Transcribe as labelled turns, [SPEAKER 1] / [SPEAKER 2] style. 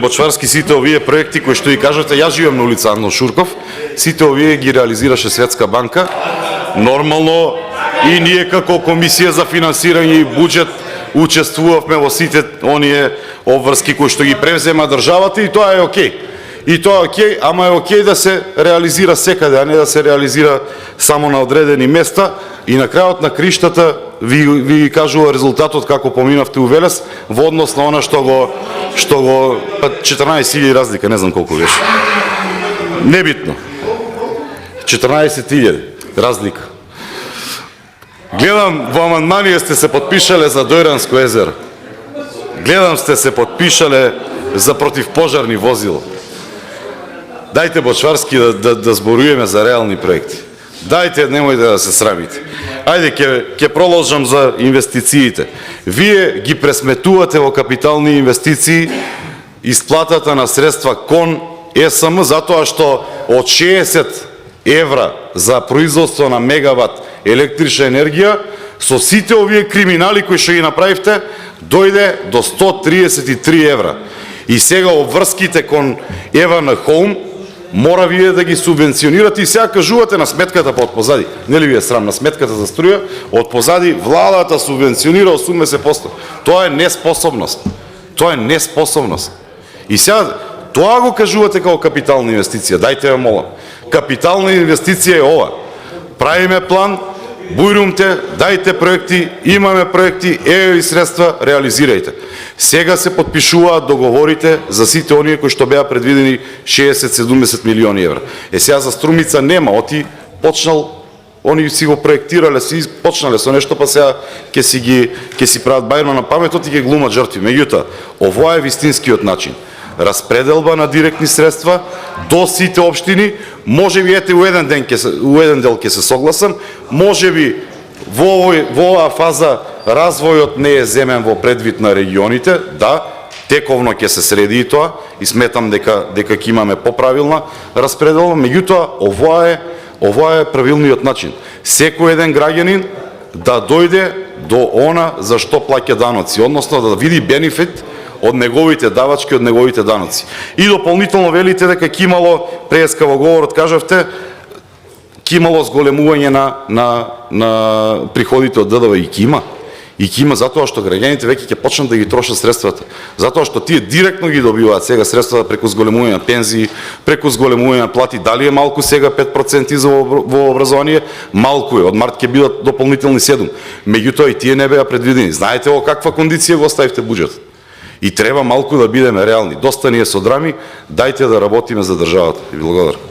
[SPEAKER 1] Бочварски сите овие проекти кои што и кажете, јас живеам на улица Ангел Шурков, сите овие ги реализираше Светска банка. Нормално и ние како комисија за финансирање и буџет учествувавме во сите оние обврски кои што ги превзема државата и тоа е окей. И тоа е окей, ама е окей да се реализира секаде, а не да се реализира само на одредени места. И на крајот на криштата ви кажува резултатот како поминавте у Велес во однос на она што го 14.000 разлика, не знам колку беше. Небитно. 14.000 разлика. Гледам во амандманија сте се подпишале за Дојранско езеро. Гледам сте се подпишале за противпожарни возила. Дајте Бочварски да зборуваме за реални проекти. Дајте, немојте да се срамите. Ајде, ќе продолжам за инвестициите. Вие ги пресметувате во капитални инвестиции исплатата на средства кон ЕСМ, затоа што од 60 евра за производство на мегават електрична енергија, со сите овие криминали кои што ги направивте, дојде до 133 евра. И сега обврските кон Евана Хоум, мора вие да ги субвенционирате и сега кажувате на сметката па од позади. Нели ви е срам на сметката за струја? Од позади владата субвенционира 80%. Тоа е неспособност. Тоа е неспособност. И сега тоа го кажувате како капитална инвестиција. Дајте ве молам. Капитална инвестиција е ова. Правиме план, бујрумте, дајте проекти, имаме проекти, еве средства, реализирајте. Сега се подпишуваат договорите за сите оние кои што беа предвидени 60-70 милиони евра. Сега за Струмица нема, оти почнал, они си го проектирале, си почнале со нешто, па сега ќе си прават бајно на памет, оти ќе глумат жртви. Меѓутоа, ова е вистинскиот начин. Распределба на директни средства до сите општини, може би ете у еден дел ќе се согласам, може би во оваа фаза развојот не е земен во предвид на регионите, да, тековно ќе се среди и тоа и сметам дека ќе имаме поправилна распределба, меѓутоа ова е правилниот начин. Секој еден граѓанин да дојде до она за што плаќа даноци, односно да види бенефит од неговите давачки, од неговите даноци. И дополнително велите дека ќе имало, преска во говорот кажавте, ќе имало зголемување на приходите од ДДВ и ќе има. И ќе има затоа што граѓаните веќе ќе почнат да ги трошат средствата. Затоа што тие директно ги добиваат сега средствата преку зголемување на пензии, преку зголемување на плати. Дали е малку сега 5% за во образование? Малку е. Од март ќе бидат дополнителни 7. Меѓутоа и тие не беа предвидени. Знаете во каква кондиција го оставивте буџетот. И треба малку да бидеме реални. Доста ни е со драми, дајте да работиме за државата. И благодарам.